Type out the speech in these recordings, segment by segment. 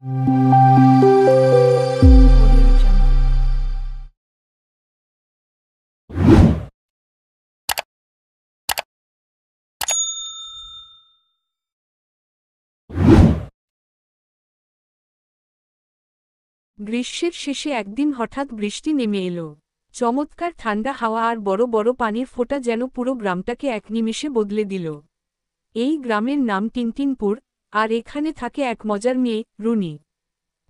গ্রীষ্মের শেষে একদিন হঠাৎ বৃষ্টি নেমে এলো। চমৎকার ঠান্ডা হাওয়া আর বড় বড় পানির ফোঁটা যেন পুরো গ্রামটাকে এক নিমেষে বদলে দিল। এই গ্রামের নাম টিনটিনপুর, আর এখানে থাকে এক মজার মেয়ে, রুনি।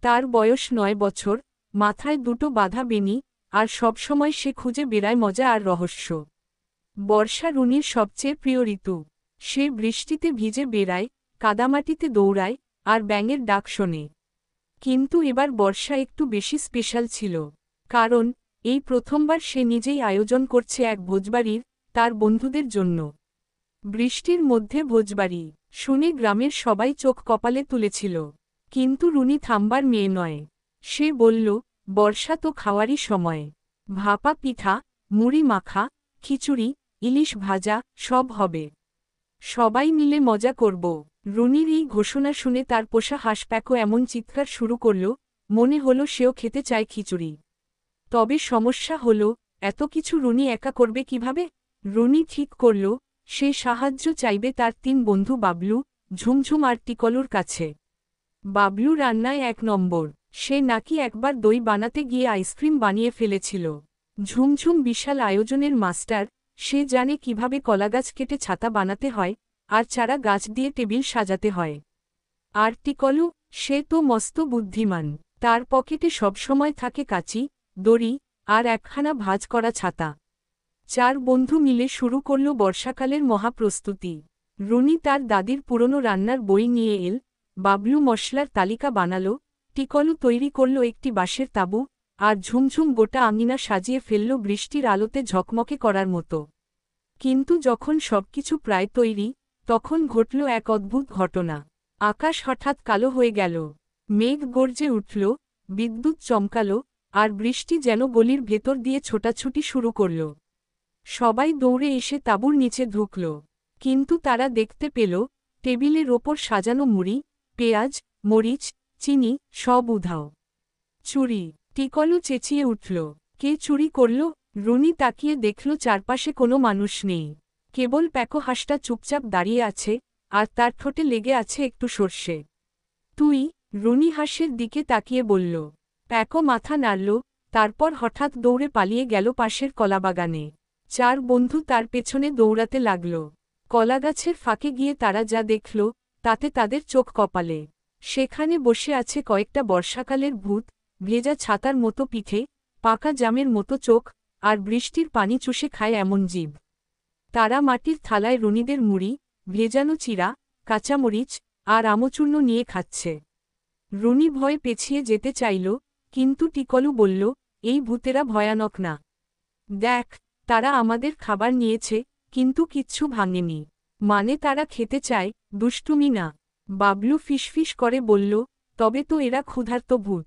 তার বয়স ৯ বছর, মাথায় দুটো বাঁধা বেনি, আর সবসময় সে খুঁজে বেড়ায় মজা আর রহস্য। বর্ষা রুনির সবচেয়ে প্রিয় ঋতু। সে বৃষ্টিতে ভিজে বেড়ায়, কাদামাটিতে দৌড়ায়, আর ব্যাঙের ডাক শোনে। কিন্তু এবার বর্ষা একটু বেশি স্পেশাল ছিল। কারণ এই প্রথমবার সে নিজেই আয়োজন করছে এক ভোজবাড়ির, তার বন্ধুদের জন্য। বৃষ্টির মধ্যে ভোজবাড়ি শুনে গ্রামের সবাই চোখ কপালে তুলেছিল। কিন্তু রুনি থামবার মেয়ে নয়। সে বলল, বর্ষা তো খাওয়ারই সময়। ভাপা পিঠা, মুড়ি মাখা, খিচুড়ি, ইলিশ ভাজা, সব হবে। সবাই মিলে মজা করব। রুনির এই ঘোষণা শুনে তার পোষা হাঁস প্যাকো এমন চিৎকার শুরু করল, মনে হলো সেও খেতে চায় খিচুড়ি। তবে সমস্যা হলো, এত কিছু রুনি একা করবে কিভাবে? রুনি ঠিক করল, সে সাহায্য চাইবে তার ৩ বন্ধু বাবলু, ঝুমঝুম আর টিকলুর কাছে। বাবলু রান্নায় ১ নম্বর। সে নাকি একবার দই বানাতে গিয়ে আইসক্রিম বানিয়ে ফেলেছিল। ঝুমঝুম বিশাল আয়োজনের মাস্টার, সে জানে কিভাবে কলাগাছ কেটে ছাতা বানাতে হয়, আর চারা গাছ দিয়ে টেবিল সাজাতে হয়। আর টিকলু, সে তো মস্ত বুদ্ধিমান। তার পকেটে সবসময় থাকে কাঁচি, দড়ি, আর একখানা ভাঁজ করা ছাতা। ৪ বন্ধু মিলে শুরু করল বর্ষাকালের মহাপ্রস্তুতি। রুনি তার দাদির পুরনো রান্নার বই নিয়ে এল, বাবলু মশলার তালিকা বানাল, টিকলু তৈরি করল একটি বাঁশের তাঁবু, আর ঝুমঝুম গোটা আঙিনা সাজিয়ে ফেলল বৃষ্টির আলোতে ঝকমকে করার মতো। কিন্তু যখন সবকিছু প্রায় তৈরি, তখন ঘটল এক অদ্ভুত ঘটনা। আকাশ হঠাৎ কালো হয়ে গেল। মেঘ গর্জে উঠল, বিদ্যুৎ চমকাল, আর বৃষ্টি যেন গলির ভেতর দিয়ে ছোটাছুটি শুরু করল। সবাই দৌড়ে এসে তাঁবুর নিচে ঢুকল। কিন্তু তারা দেখতে পেল, টেবিলের ওপর সাজানো মুড়ি, পেঁয়াজ, মরিচ, চিনি, সব উধাও। চুরি! টিকলু চেঁচিয়ে উঠল। কে চুরি করল? রুনি তাকিয়ে দেখল চারপাশে কোনো মানুষ নেই। কেবল প্যাকো হাঁসটা চুপচাপ দাঁড়িয়ে আছে, আর তার ঠোঁটে লেগে আছে একটু সর্ষে। তুই? রুনি হাঁসের দিকে তাকিয়ে বলল। প্যাকো মাথা নাড়ল, তারপর হঠাৎ দৌড়ে পালিয়ে গেল পাশের কলাবাগানে। ৪ বন্ধু তার পেছনে দৌড়াতে লাগল। কলাগাছের ফাঁকে গিয়ে তারা যা দেখল, তাতে তাদের চোখ কপালে। সেখানে বসে আছে কয়েকটা বর্ষাকালের ভূত, ভেজা ছাতার মতো পিঠে, পাকা জামের মতো চোখ, আর বৃষ্টির পানি চুষে খায় এমন জিভ। তারা মাটির থালায় রুনিদের মুড়ি, ভেজানো চিরা, কাঁচামরিচ, আর আমচূর্ণ নিয়ে খাচ্ছে। রুনি ভয়ে পেছিয়ে যেতে চাইল, কিন্তু টিকলু বলল, এই ভূতেরা ভয়ানক না। দেখ, তারা আমাদের খাবার নিয়েছে, কিন্তু কিচ্ছু ভাঙেনি। মানে তারা খেতে চায়, দুষ্টুমি না। বাবলু ফিসফিস করে বলল, তবে তো এরা ক্ষুধার্ত ভূত।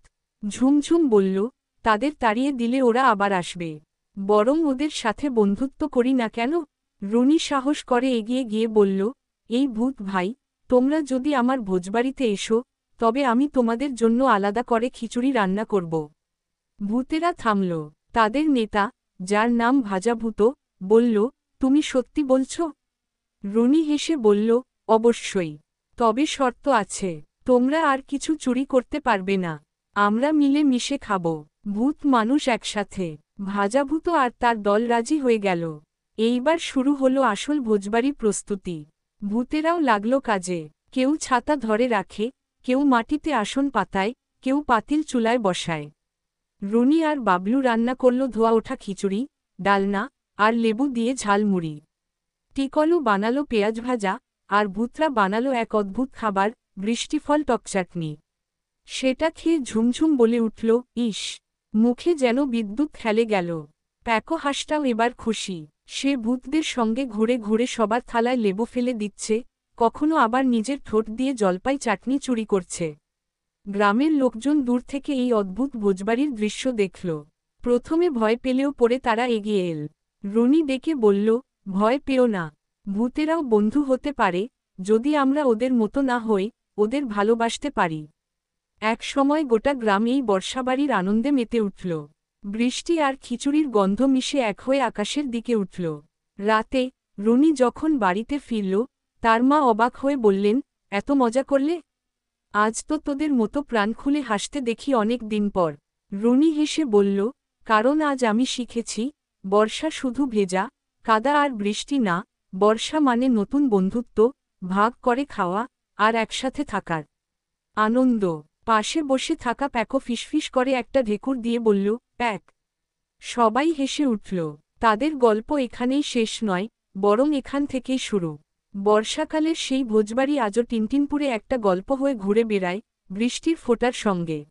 ঝুমঝুম বলল, তাদের তাড়িয়ে দিলে ওরা আবার আসবে। বরং ওদের সাথে বন্ধুত্ব করি না কেন? রুনি সাহস করে এগিয়ে গিয়ে বলল, এই ভূত ভাই, তোমরা যদি আমার ভোজবাড়িতে এসো, তবে আমি তোমাদের জন্য আলাদা করে খিচুড়ি রান্না করব। ভূতেরা থামল। তাদের নেতা, যার নাম ভাজাভূত, বলল, তুমি সত্যি বলছ? রুনি হেসে বলল, অবশ্যই। তবে শর্ত আছে, তোমরা আর কিছু চুরি করতে পারবে না। আমরা মিলে মিশে খাব। ভূত মানুষ একসাথে। ভাজাভূত আর তার দল রাজি হয়ে গেল। এইবার শুরু হলো আসল ভোজবাড়ি প্রস্তুতি। ভূতেরাও লাগল কাজে। কেউ ছাতা ধরে রাখে, কেউ মাটিতে আসন পাতায়, কেউ পাতিল চুলায় বসায়। রুনি আর বাবলু রান্না করল ধোয়া ওঠা খিচুড়ি, ডালনা, আর লেবু দিয়ে ঝালমুড়ি। টিকলু বানালো পেঁয়াজ ভাজা, আর ভূতরা বানালো এক অদ্ভুত খাবার, বৃষ্টিফল টকচাটনি। সেটা খেয়ে ঝুমঝুম বলে উঠল, ইস! মুখে যেন বিদ্যুৎ খেলে গেল। প্যাকো হাঁসটাও এবার খুশি। সে ভূতদের সঙ্গে ঘুরে ঘুরে সবার থালায় লেবু ফেলে দিচ্ছে, কখনো আবার নিজের ঠোঁট দিয়ে জলপাই চাটনি চুরি করছে। গ্রামের লোকজন দূর থেকে এই অদ্ভুত ভোজবাড়ির দৃশ্য দেখল। প্রথমে ভয় পেলেও পরে তারা এগিয়ে এল। রুনি ডেকে বলল, ভয় পেও না। ভূতেরাও বন্ধু হতে পারে, যদি আমরা ওদের মতো না হই, ওদের ভালোবাসতে পারি। এক সময় গোটা গ্রাম এই বর্ষাবাড়ির আনন্দে মেতে উঠল। বৃষ্টি আর খিচুড়ির গন্ধ মিশে এক হয়ে আকাশের দিকে উঠল। রাতে রুনি যখন বাড়িতে ফিরল, তার মা অবাক হয়ে বললেন, এত মজা করলে? আজ তো তোদের মতো প্রাণ খুলে হাসতে দেখি অনেক দিন পর। রুনি হেসে বলল, কারণ আজ আমি শিখেছি, বর্ষা শুধু ভেজা, কাদা আর বৃষ্টি না, বর্ষা মানে নতুন বন্ধুত্ব, ভাগ করে খাওয়া, আর একসাথে থাকার আনন্দ। পাশে বসে থাকা প্যাকো ফিসফিস করে একটা ঢেকুর দিয়ে বলল, প্যাক। সবাই হেসে উঠল। তাদের গল্প এখানেই শেষ নয়, বরং এখান থেকেই শুরু। বর্ষাকালের সেই ভোজবাড়ি আজও টিনটিনপুরে একটা গল্প হয়ে ঘুরে বেড়ায়, বৃষ্টির ফোঁটার সঙ্গে।